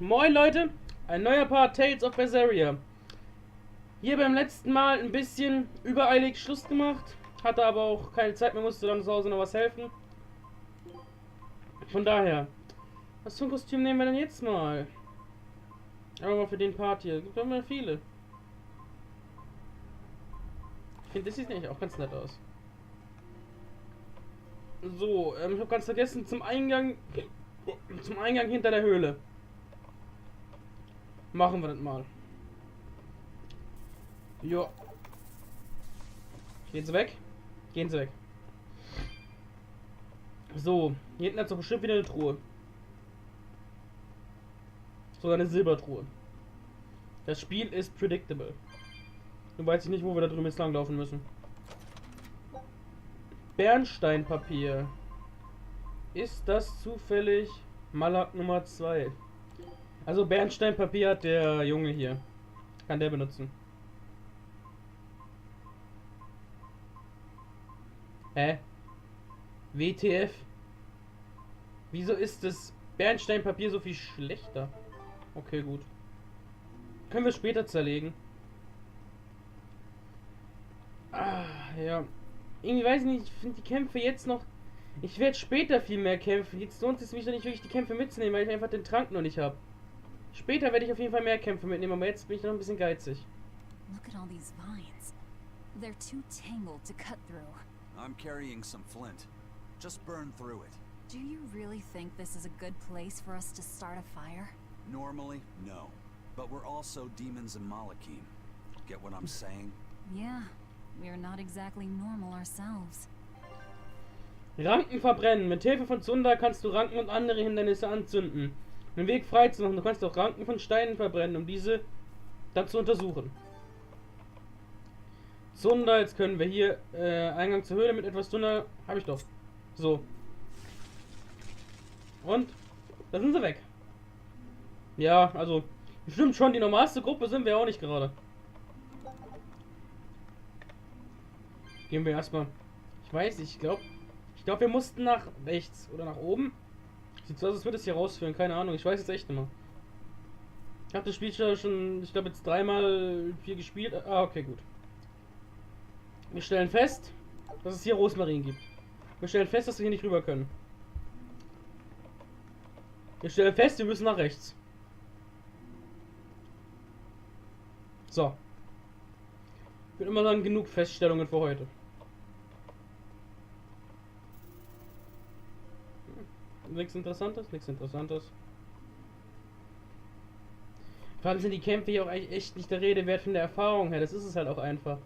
Moin Leute, ein neuer Part Tales of Berseria. Hier beim letzten Mal ein bisschen übereilig Schluss gemacht, hatte aber auch keine Zeit mehr, musste dann zu Hause noch was helfen. Von daher, was für ein Kostüm nehmen wir denn jetzt mal? Aber mal für den Part hier, gibt immer viele. Ich finde, das sieht eigentlich auch ganz nett aus. So, ich habe ganz vergessen, zum Eingang hinter der Höhle. Machen wir das mal. Jo. Gehen Sie weg. Gehen Sie weg. So, hier hinten hat es doch bestimmt wieder eine Truhe. Sogar eine Silbertruhe. Das Spiel ist predictable. Nun weiß ich nicht, wo wir da drüben jetzt langlaufen müssen. Bernsteinpapier. Ist das zufällig Malak Nummer 2? Also Bernsteinpapier hat der Junge hier. Kann der benutzen. Hä? WTF? Wieso ist das Bernsteinpapier so viel schlechter? Okay, gut. Können wir später zerlegen. Ah, ja. Irgendwie weiß ich nicht, ich finde die Kämpfe jetzt noch... Ich werde später viel mehr kämpfen. Jetzt lohnt es mich doch nicht wirklich, die Kämpfe mitzunehmen, weil ich einfach den Trank noch nicht habe. Später werde ich auf jeden Fall mehr Kämpfe mitnehmen, aber jetzt bin ich noch ein bisschen geizig. Look at all these vines. They're too tangled to cut through. I'm carrying some flint. Just burn through it. Do you really think this is a good place for us to start a fire? Normally, no. But we're also demons in Malachim. Get what I'm saying? Yeah, we're not exactly normal ourselves. Ranken verbrennen. Mit Hilfe von Zunder kannst du Ranken und andere Hindernisse anzünden, um den Weg frei zu machen. Du kannst auch Ranken von Steinen verbrennen, um diese dann zu untersuchen. Zunder, jetzt können wir hier Eingang zur Höhle mit etwas Zunder. Habe ich doch. So. Und? Da sind sie weg. Ja, also bestimmt schon die normalste Gruppe sind wir auch nicht gerade. Gehen wir erstmal. Ich weiß nicht, ich glaube, wir mussten nach rechts oder nach oben. Sieht so aus, als würde es hier rausführen. Keine Ahnung, ich weiß jetzt echt nicht mehr. Ich habe das Spiel schon, ich glaube, jetzt 3 mal 4 gespielt. Ah, okay, gut. Wir stellen fest, dass es hier Rosmarin gibt. Wir stellen fest, dass wir hier nicht rüber können. Wir stellen fest, wir müssen nach rechts. So. Ich würde immer sagen, genug Feststellungen für heute. Nichts Interessantes, nichts Interessantes. Vor allem sind die Kämpfe hier auch echt nicht der Rede wert von der Erfahrung her. Das ist es halt auch einfach.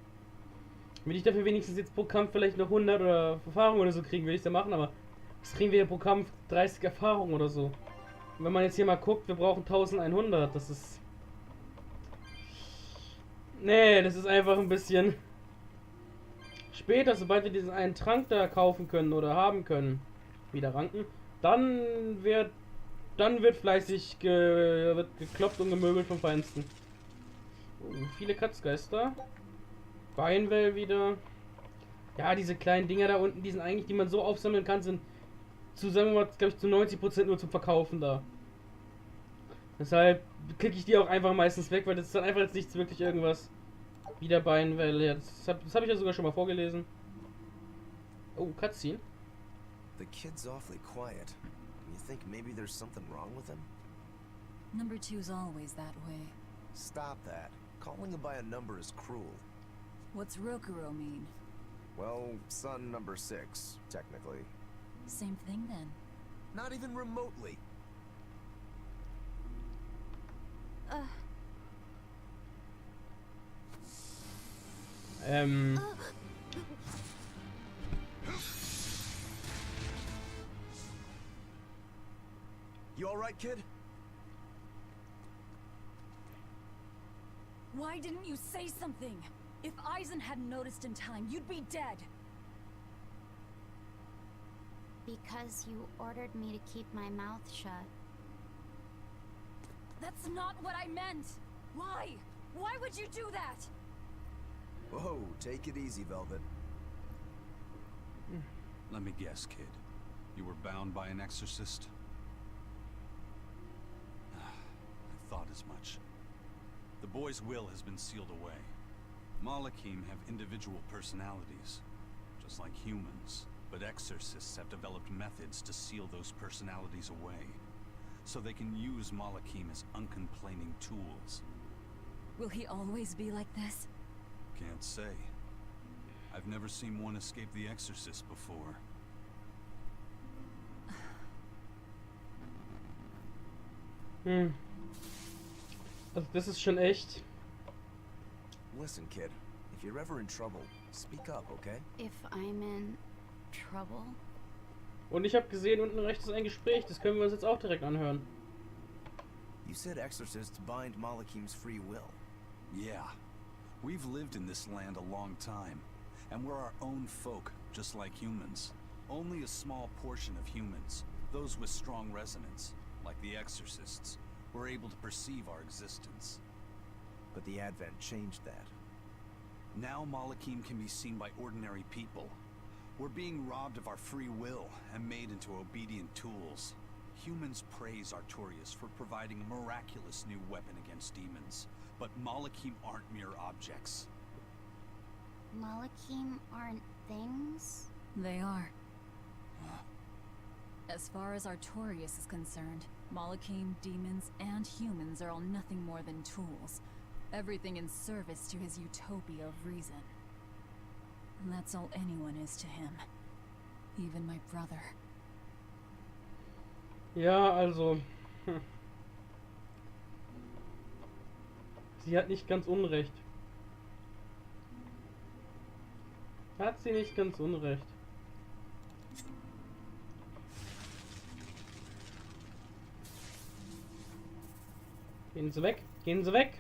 Wenn ich dafür wenigstens jetzt pro Kampf vielleicht noch 100 oder Erfahrung oder so kriegen, würde ich es ja machen, aber was kriegen wir hier pro Kampf? 30 Erfahrung oder so. Und wenn man jetzt hier mal guckt, wir brauchen 1100, das ist... Nee, das ist einfach ein bisschen... Später, sobald wir diesen einen Trank da kaufen können oder haben können, wieder ranken, dann wird fleißig wird gekloppt und gemöbelt vom Feinsten. Viele Katzgeister. Beinwell wieder. Ja, diese kleinen Dinger da unten, die man so aufsammeln kann, sind zusammen, glaube ich, zu 90% nur zum Verkaufen da. Deshalb klicke ich die auch einfach meistens weg, weil das ist dann einfach jetzt nichts wirklich irgendwas. Wieder Beinwell. Ja, das hab ich ja sogar schon mal vorgelesen. Oh, Cutscene. The kid's awfully quiet. You think maybe there's something wrong with him? Number 2's always that way. Stop that. Calling him by a number is cruel. What's Rokuro mean? Well, son number 6, technically. Same thing then. Not even remotely. You alright, kid? Why didn't you say something? If Eisen hadn't noticed in time, you'd be dead. Because you ordered me to keep my mouth shut. That's not what I meant! Why? Why would you do that? Whoa, take it easy, Velvet. Let me guess, kid. You were bound by an exorcist? as much. The boy's will has been sealed away. Malachim have individual personalities, just like humans, but exorcists have developed methods to seal those personalities away, so they can use Malachim as uncomplaining tools. Will he always be like this? Can't say. I've never seen one escape the exorcist before. Also das ist schon echt. Listen, kid. If you're ever in trouble, speak up, okay? If I'm in trouble? Und ich habe gesehen, unten rechts ist ein Gespräch. Das können wir uns jetzt auch direkt anhören. You said exorcists bind Malachim's free will. Yeah. We've lived in this land a long time, and we're our own folk, just like humans. Only a small portion of humans, those with strong resonance, like the exorcists, were able to perceive our existence. But the Advent changed that. Now Malachim can be seen by ordinary people. We're being robbed of our free will and made into obedient tools. Humans praise Artorias for providing a miraculous new weapon against demons, but Malachim aren't mere objects. Malachim aren't things? They are. As far as Artorias is concerned, Malachim, demons, and humans are all nothing more than tools. Everything in service to his utopia of reason. And that's all anyone is to him. Even my brother. Ja, also. Sie hat nicht ganz unrecht. Hat sie nicht ganz unrecht. Gehen Sie weg. Gehen Sie weg.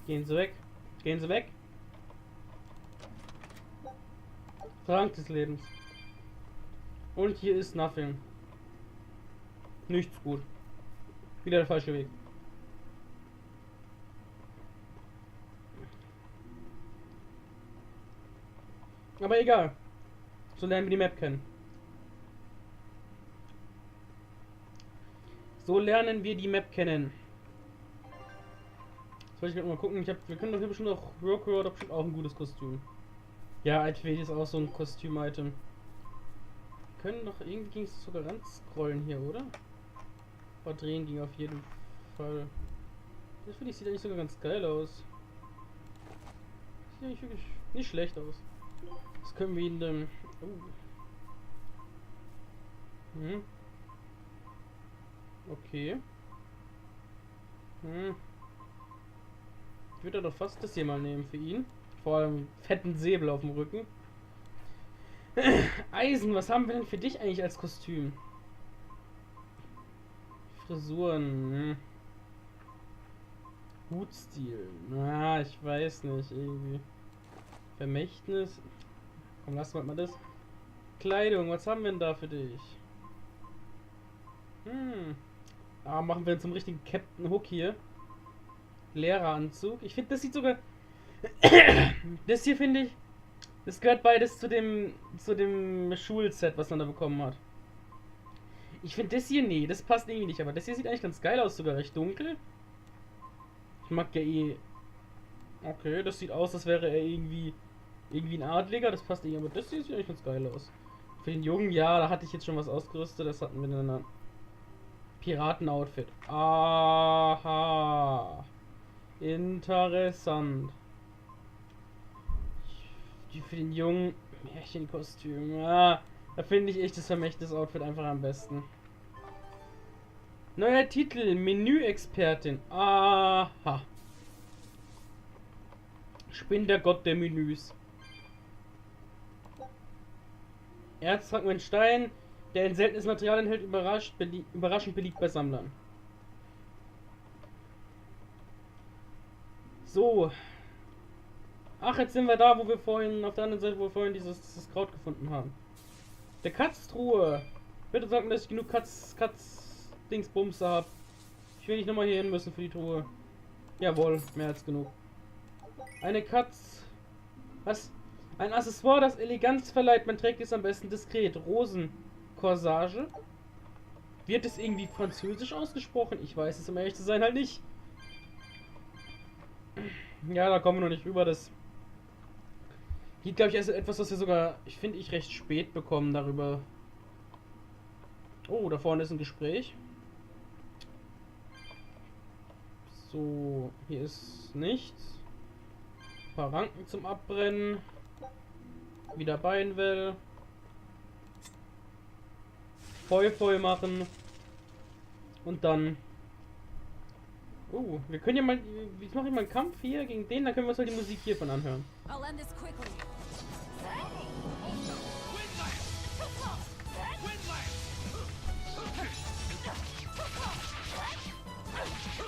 Gehen Sie weg. Gehen Sie weg. Trank des Lebens. Und hier ist nothing. Nichts gut. Wieder der falsche Weg. Aber egal. So lernen wir die Map kennen. So lernen wir die Map kennen. Soll ich mal gucken? Wir können doch hier bestimmt auch Roku oder bestimmt auch ein gutes Kostüm. Ja, Altweg ist auch so ein Kostüm-Item. Wir können doch irgendwie ging es sogar ranscrollen hier, oder? Aber drehen ging auf jeden Fall. Das finde ich sieht eigentlich sogar ganz geil aus. Sieht eigentlich wirklich nicht schlecht aus. Das können wir in dem. Okay. Ich würde doch fast das hier mal nehmen für ihn. Vor allem fetten Säbel auf dem Rücken. Eisen, was haben wir denn für dich eigentlich als Kostüm? Frisuren. Hutstil. Na, ich weiß nicht, irgendwie. Vermächtnis. Komm, lass mal das. Kleidung, was haben wir denn da für dich? Machen wir zum richtigen Captain Hook hier. Lehreranzug. Ich finde, das sieht sogar. Das hier finde ich. Das gehört beides zu dem Schulset, was man da bekommen hat. Ich finde das hier, nee, das passt irgendwie nicht, aber das hier sieht eigentlich ganz geil aus, sogar recht dunkel. Ich mag ja eh. Okay, das sieht aus, als wäre er irgendwie ein Adliger, das passt irgendwie, aber das hier sieht eigentlich ganz geil aus. Für den Jungen, ja, da hatte ich jetzt schon was ausgerüstet, das hatten wir in einer Piraten-Outfit. Aha. Interessant. Für den jungen Märchenkostüm. Ja, da finde ich echt das Vermächtnis-Outfit einfach am besten. Neuer Titel, Menü-Expertin. Aha. Ich bin der Gott der Menüs. Erzfragment Stein, der ein seltenes Material enthält, überraschend beliebt bei Sammlern. So. Ach, jetzt sind wir da, wo wir vorhin, auf der anderen Seite, wo wir vorhin dieses Kraut gefunden haben. Der Katztruhe. Bitte sag mir, dass ich genug Katz-Dingsbumse habe. Ich will nicht nochmal hier hin müssen für die Truhe. Jawohl, mehr als genug. Eine Katz. Was? Ein Accessoire, das Eleganz verleiht. Man trägt es am besten diskret. Rosenkorsage. Wird es irgendwie französisch ausgesprochen? Ich weiß es, um ehrlich zu sein, halt nicht. Ja, da kommen wir noch nicht rüber. Das geht, glaube ich, erst etwas, was wir sogar, ich finde, recht spät bekommen darüber. Oh, da vorne ist ein Gespräch. So, hier ist nichts. Ein paar Ranken zum Abbrennen. Wieder Beinwell. Voll machen. Und dann... Oh, wir können ja mal... Ich mache mal einen Kampf hier gegen den, dann können wir uns halt die Musik hiervon anhören. I'll end this quickly.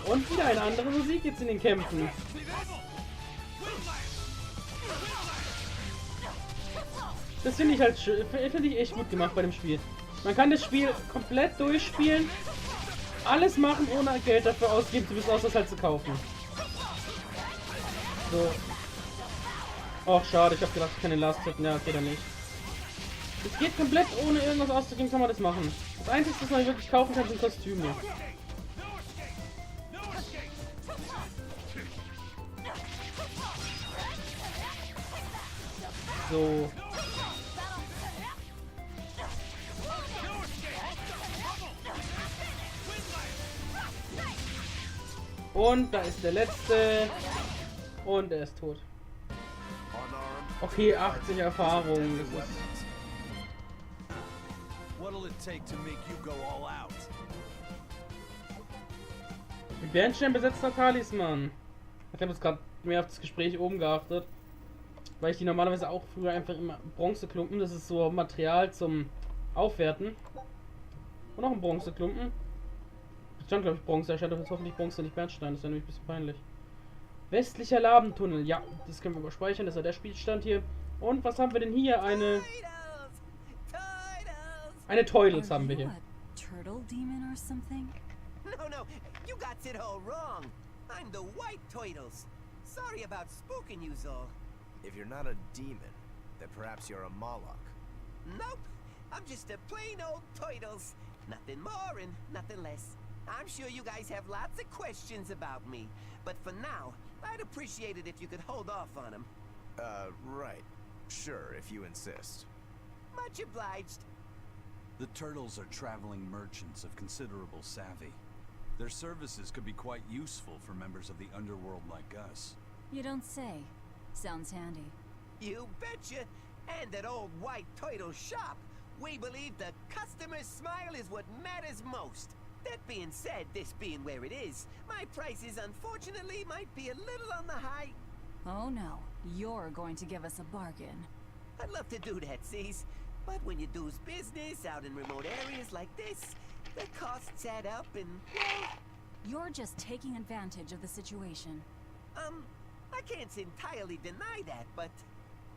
Und wieder eine andere Musik jetzt in den Kämpfen. Das finde ich halt finde ich echt gut gemacht bei dem Spiel. Man kann das Spiel komplett durchspielen, alles machen, ohne Geld dafür ausgeben zu müssen, außer es halt zu kaufen. So. Och, schade, ich habe gedacht, ich kann den Last hitten. Ja, geht er nicht. Es geht komplett ohne irgendwas auszugeben, kann man das machen. Das Einzige, was man wirklich kaufen kann, sind Kostüme. So. Und da ist der letzte. Und er ist tot. Okay, 80 Erfahrung. Das ist What'll it take to make you go all out? mit Bernstein besetzter Talisman. Ich habe jetzt gerade mehr auf das Gespräch oben geachtet. Weil ich die normalerweise auch früher einfach immer Bronzeklumpen, das ist so Material zum Aufwerten. Und noch ein Bronzeklumpen. Das stand, glaube ich, Bronze, da stand doch jetzt hoffentlich Bronze, nicht Bernstein, das ist ja nämlich ein bisschen peinlich. Westlicher Labentunnel, ja, das können wir überspeichern, das ist ja der Spielstand hier. Und was haben wir denn hier? Eine Teutels haben wir hier. Turtle demon or something? No, you got it all wrong. I'm the white turtles. Sorry about spooking you, all. If you're not a demon, then perhaps you're a Moloch. Nope, I'm just a plain old turtles. Nothing more and nothing less. I'm sure you guys have lots of questions about me, but for now, I'd appreciate it if you could hold off on them. Right. Sure, if you insist. Much obliged. The Turtles are traveling merchants of considerable savvy. Their services could be quite useful for members of the underworld like us. You don't say. Sounds handy. You betcha. And at old white turtle shop, we believe the customer's smile is what matters most. That being said, this being where it is, my prices unfortunately might be a little on the high. Oh no, you're going to give us a bargain. I'd love to do that, C's. But when you do business out in remote areas like this, the costs add up and, well... You're just taking advantage of the situation. I can't entirely deny that, but...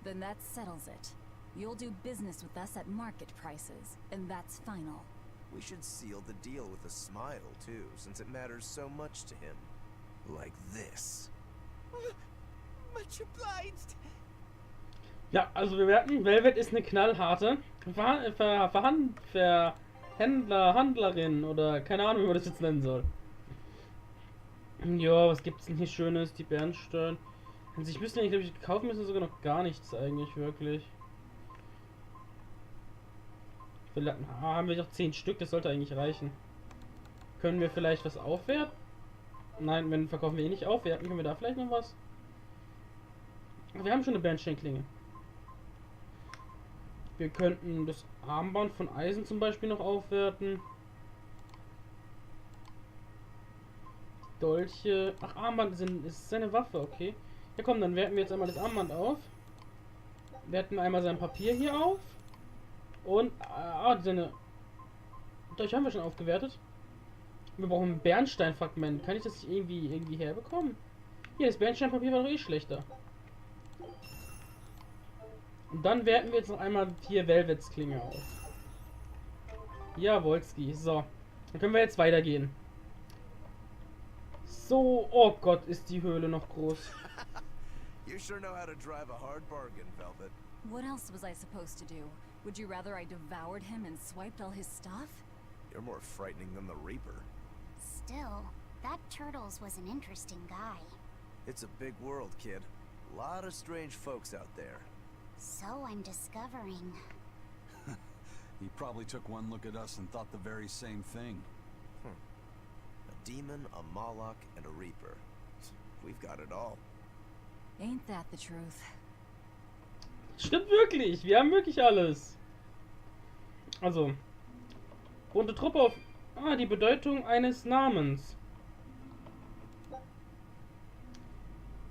Then that settles it. You'll do business with us at market prices, and that's final. We should seal the deal with a smile, too, since it matters so much to him. Like this. Much obliged. Ja, also wir merken, Velvet ist eine knallharte Handlerin oder keine Ahnung, wie man das jetzt nennen soll. Ja, was gibt's denn hier Schönes? Die Bernstein. An sich müssen wir, glaube ich, kaufen müssen sogar noch gar nichts eigentlich, wirklich. Vielleicht haben wir noch 10 Stück, das sollte eigentlich reichen. Können wir vielleicht was aufwerten? Nein, wenn verkaufen wir eh nicht aufwerten, können wir da vielleicht noch was? Wir haben schon eine Bernsteinklinge. Wir könnten das Armband von Eisen zum Beispiel noch aufwerten. Dolche. Ach, Armband ist seine Waffe, okay. Ja komm, dann werten wir jetzt einmal das Armband auf. Werten einmal sein Papier hier auf. Und, seine... Dolche haben wir schon aufgewertet. Wir brauchen ein Bernsteinfragment. Kann ich das irgendwie herbekommen? Hier, das Bernsteinpapier war doch eh schlechter. Und dann werten wir jetzt noch einmal hier Velvets Klinge auf. Jawolski. So. Dann können wir jetzt weitergehen. So, oh Gott, ist die Höhle noch groß. You sure know how to drive a hard bargain, Velvet. What else was I supposed to do? Would you rather I devoured him and swiped all his stuff? You're more frightening than the Reaper. Still, that Turtles was an interesting guy. It's a big world, kid. A lot of strange folks out there. So I'm discovering. He probably took one look at us and thought the very same thing. A demon, a Moloch, and a Reaper. We've got it all. Ain't that the truth? Stimmt wirklich, wir haben wirklich alles. Also, bunte Truppe auf... Ah, die Bedeutung eines Namens.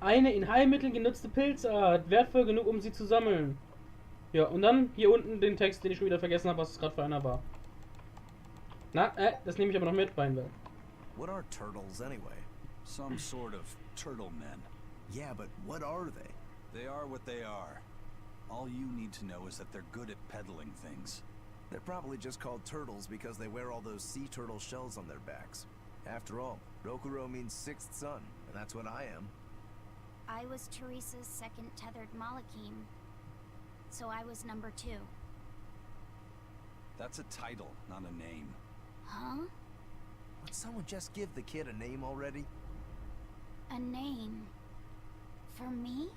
Eine in Heilmitteln genutzte Pilzart, wertvoll genug, um sie zu sammeln. Ja, und dann hier unten den Text, den ich schon wieder vergessen habe, was es gerade für einer war. Na, das nehme ich aber noch mit, beim. What are turtles anyway? Some sort of turtle men. Yeah, but what are they? They are what they are. All you need to know is that they're good at peddling things. They're probably just called turtles because they wear all those sea turtle shells on their backs. After all, Rokuro means sixth son, and that's what I am. I was Teresa's second tethered Malakim, so I was number 2. That's a title, not a name. Huh? Would someone just give the kid a name already? A name? For me?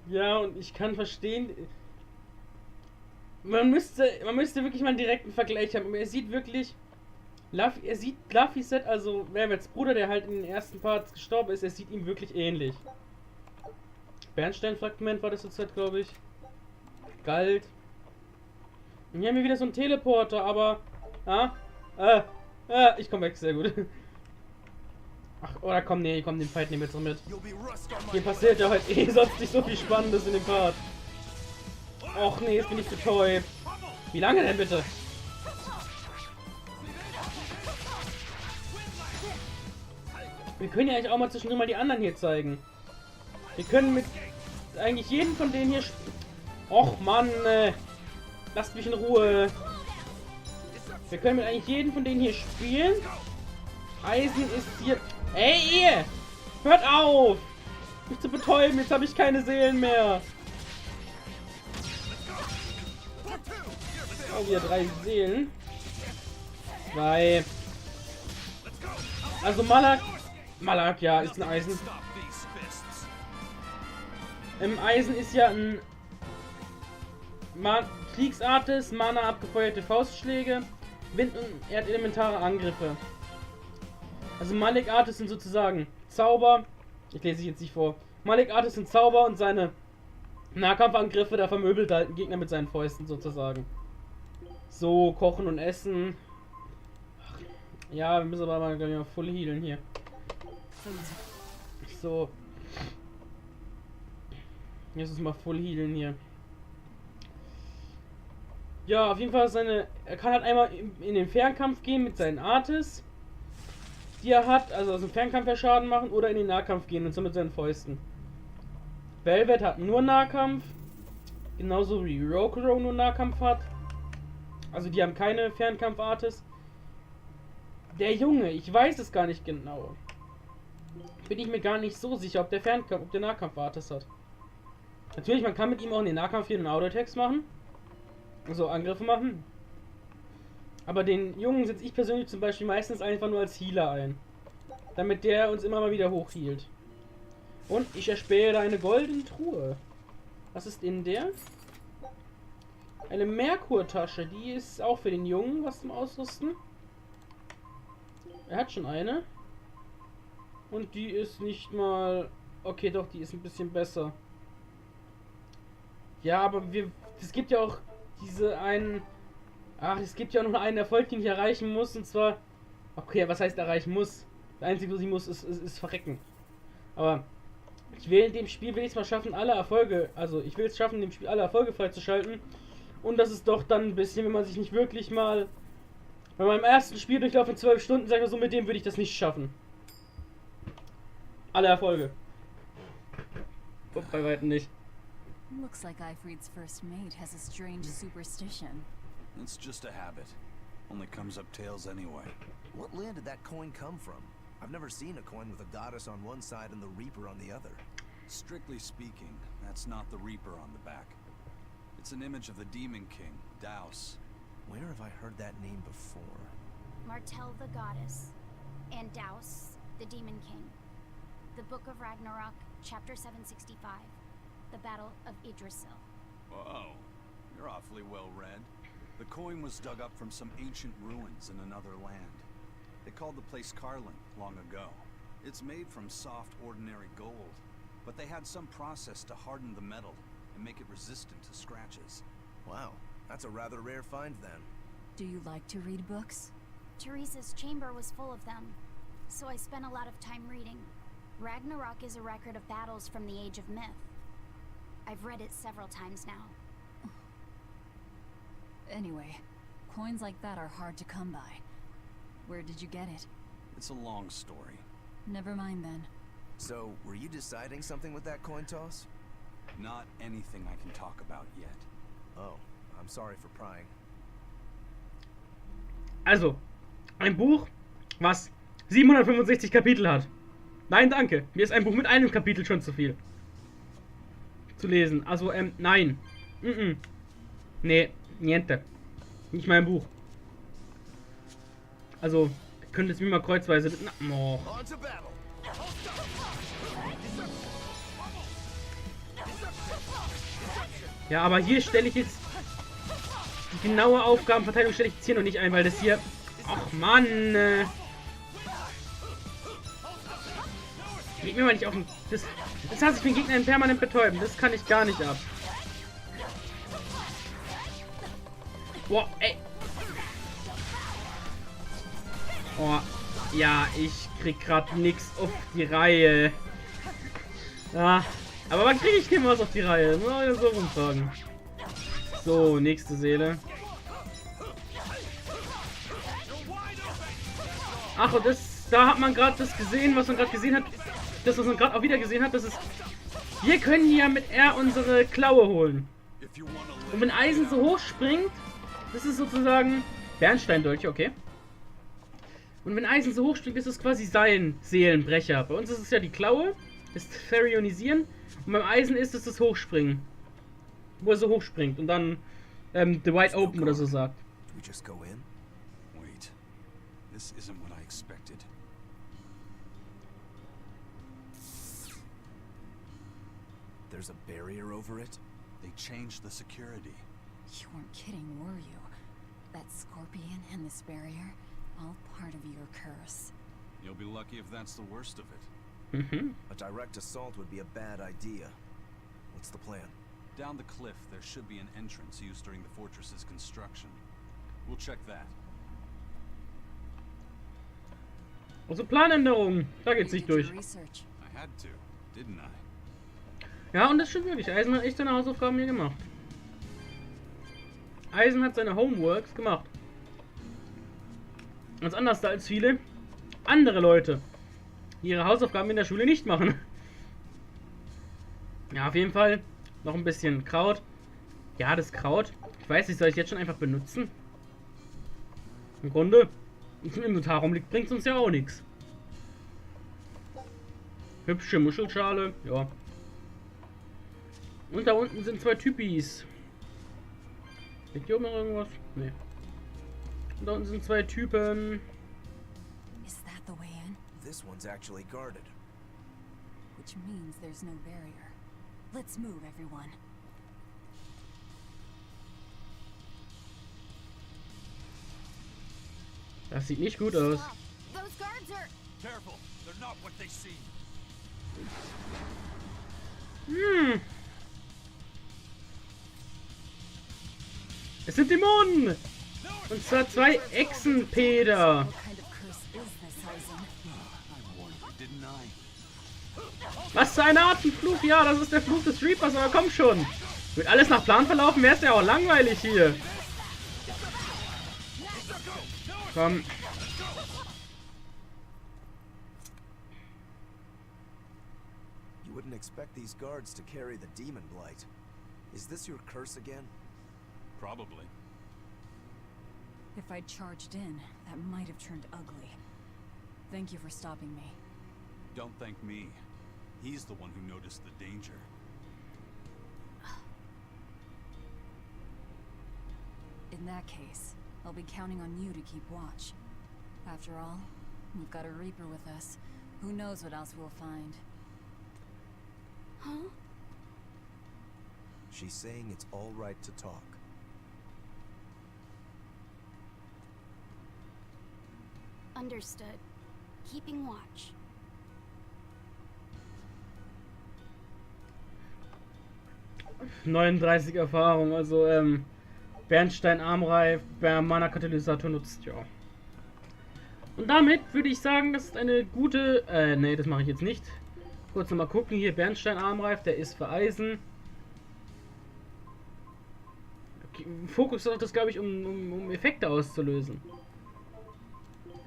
Ja, und ich kann verstehen... Man müsste wirklich mal einen direkten Vergleich haben. Er sieht wirklich... Er sieht Luffy's Set, also Velvets Bruder, der halt in den ersten Parts gestorben ist, er sieht ihm wirklich ähnlich. Bernsteinfragment war das jetzt, glaube ich. Galt. Und hier haben wir wieder so einen Teleporter, aber... ich komm weg, sehr gut. Ach, oder komm, nee, komm, den Fight nehmen wir jetzt noch mit. Hier passiert ja heute sonst nicht so viel Spannendes in dem Part. Och nee, jetzt bin ich betäubt. Wie lange denn bitte? Wir können ja eigentlich auch mal zwischendurch mal die anderen hier zeigen. Wir können mit eigentlich jeden von denen hier... Och Mann, lasst mich in Ruhe. Wir können mit eigentlich jeden von denen hier spielen. Eisen ist hier... Ey, ihr! Hört auf! Mich zu betäuben, jetzt habe ich keine Seelen mehr. Oh, wieder 3 Seelen. 2. Also Malak, ja, ist ein Eisen. Im Eisen ist ja ein Kriegsartes, Mana abgefeuerte Faustschläge, Wind- und erdelementare Angriffe. Also Malik Artis sind sozusagen Zauber. Ich lese sie jetzt nicht vor. Malik Artis sind Zauber und seine Nahkampfangriffe, da vermöbelt halt ein Gegner mit seinen Fäusten sozusagen. So, kochen und essen. Ach, ja, wir müssen aber mal gleich mal full healen hier. So. Jetzt ist mal full healen hier. Ja, auf jeden Fall er kann halt einmal in den Fernkampf gehen mit seinen Artis, die er hat, also aus dem Fernkampf ja Schaden machen, oder in den Nahkampf gehen und so mit seinen Fäusten. Velvet hat nur Nahkampf, genauso wie Rokuro nur Nahkampf hat. Also die haben keine Fernkampf-Artis. Der Junge, ich weiß es gar nicht genau. Bin ich mir gar nicht so sicher, ob der Nahkampf-Artis hat. Natürlich, man kann mit ihm auch in den Nahkampf hier einen Auto-Text machen. Also Angriffe machen. Aber den Jungen setze ich persönlich zum Beispiel meistens einfach nur als Healer ein. Damit der uns immer mal wieder hochhealt. Und ich erspähe da eine goldene Truhe. Was ist in der? Eine Merkur-Tasche. Die ist auch für den Jungen was zum Ausrüsten. Er hat schon eine. Und die ist nicht mal... Okay, doch, die ist ein bisschen besser. Ja, aber es gibt ja auch diese einen... Ach, es gibt ja auch noch einen Erfolg, den ich erreichen muss, und zwar... Okay, was heißt erreichen muss? Das Einzige, was ich muss, ist verrecken. Aber ich will in dem Spiel, will ich es mal schaffen, alle Erfolge... Also, ich will es schaffen, in dem Spiel alle Erfolge freizuschalten. Und das ist doch dann ein bisschen, wenn man sich nicht wirklich mal... Bei meinem ersten Spieldurchlauf in 12 Stunden, sag ich mal so, mit dem würde ich das nicht schaffen. Alle Erfolge. Bei weitem nicht. Looks like Ifrit's first mate has a strange superstition. It's just a habit. Only comes up tails anyway. What land did that coin come from? I've never seen a coin with a goddess on one side and the Reaper on the other. Strictly speaking, that's not the Reaper on the back. It's an image of the Demon King, Daus. Where have I heard that name before? Martel the goddess, and Daus, the demon king. The Book of Ragnarok, chapter 765. The Battle of Yggdrasil. Whoa, you're awfully well read. The coin was dug up from some ancient ruins in another land. They called the place Carlin long ago. It's made from soft, ordinary gold, but they had some process to harden the metal and make it resistant to scratches. Wow, that's a rather rare find then. Do you like to read books? Teresa's chamber was full of them, so I spent a lot of time reading. Ragnarok is a record of battles from the Age of Myth. I've read it several times now. Anyway, coins like that are hard to come by. Where did you get it? It's a long story. Never mind then. So, were you deciding something with that coin toss? Not anything I can talk about yet. Oh, I'm sorry for prying. Also, ein Buch, was 765 Kapitel hat. Nein, danke. Mir ist ein Buch mit einem Kapitel schon zu viel. Zu lesen. Also, nein. Nee, niente. Nicht mein Buch. Also, ihr könnt es mir mal kreuzweise... Oh. Ja, aber hier stelle ich jetzt... Die genaue Aufgabenverteilung stelle ich jetzt hier noch nicht ein, weil das hier... Ach, Mann. Geht mir mal nicht auf den... Das heißt, ich den Gegner permanent betäuben. Das kann ich gar nicht ab. Boah, ey. Oh, ja, ich krieg grad nix auf die Reihe. Ja, aber wann kriege ich denn was auf die Reihe? Muss ich so rumfragen. So, nächste Seele. Ach, und da hat man gerade das gesehen, was man gerade gesehen hat. Das, was man gerade auch wieder gesehen hat, das ist... Wir können ja mit R unsere Klaue holen. Und wenn Eisen so hoch springt, das ist sozusagen... Bernsteindolch, okay. Und wenn Eisen so hoch springt, ist es quasi sein Seelenbrecher. Bei uns ist es ja die Klaue, das Ferionisieren. Und beim Eisen ist es das Hochspringen. Wo er so hoch springt und dann The Wide Open oder so sagt. We just go in? Wait. This isn't what I expected. There's a barrier over it? They changed the security. You weren't kidding, were you? That scorpion and this barrier, all part of your curse. You'll be lucky if that's the worst of it. A direct assault would be a bad idea. What's the plan? Down the cliff, there should be an entrance used during the fortress's construction. We'll check that. Also Planänderung. Da geht's nicht durch. Research. I had to, didn't I? Ja, und das stimmt wirklich. Eisen hat echt seine Hausaufgaben hier gemacht. Eisen hat seine Homeworks gemacht. Ganz anders als viele andere Leute, die ihre Hausaufgaben in der Schule nicht machen. Ja, auf jeden Fall noch ein bisschen Kraut. Ja, das Kraut. Ich weiß nicht, soll ich jetzt schon einfach benutzen? Im Grunde, im Inventar rumliegt, bringt uns ja auch nichts. Hübsche Muschelschale, ja. Und da unten sind zwei Typis. Liegt hier oben noch irgendwas? Nee. Und da unten sind zwei Typen. Is that the way in? This one's actually guarded. Which means there's no barrier. Let's move, everyone. Das sieht nicht gut aus. Those guards are... Careful, they're not what they seem. Es sind Dämonen! Und zwar zwei Echsenpeder. What kind of curse is this, Eisen? I warned you, didn't I? Was für eine Art von Fluch? Ja, das ist der Fluch des Reapers, aber komm schon. Wird alles nach Plan verlaufen, wäre es ja auch langweilig hier. Komm. You wouldn't expect these guards to carry the demon blight. Is this your curse again? Probably. If I'd charged in, that might have turned ugly. Thank you for stopping me. Don't thank me. He's the one who noticed the danger. In that case, I'll be counting on you to keep watch. After all, we've got a Reaper with us. Who knows what else we'll find. Huh? She's saying it's all right to talk. Understood. Keeping watch. ...39 Erfahrung, also Bernstein Armreif, Mana Katalysator nutzt, ja. Und damit würde ich sagen, das ist eine gute... nee, das mache ich jetzt nicht. Kurz nochmal gucken, hier Bernstein Armreif, der ist für Eisen. Okay, Fokus ist auch das, glaube ich, um Effekte auszulösen.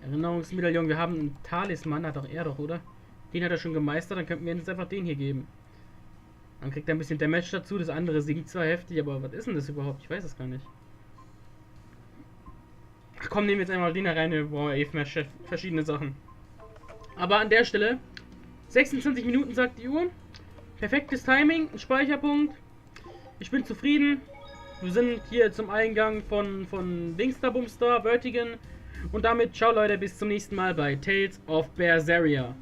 Erinnerungsmedaillon, wir haben einen Talisman, hat auch er doch, oder? Den hat er schon gemeistert, dann könnten wir jetzt einfach den hier geben. Dann kriegt er ein bisschen Damage dazu, das andere sinkt zwar heftig, aber was ist denn das überhaupt? Ich weiß es gar nicht. Ach komm, nehmen wir jetzt einmal den da rein, wir brauchen ja mehr verschiedene Sachen. Aber an der Stelle, 26 Minuten sagt die Uhr. Perfektes Timing, ein Speicherpunkt. Ich bin zufrieden. Wir sind hier zum Eingang von Dingsterbumster, Vertigan. Und damit, ciao Leute, bis zum nächsten Mal bei Tales of Berseria.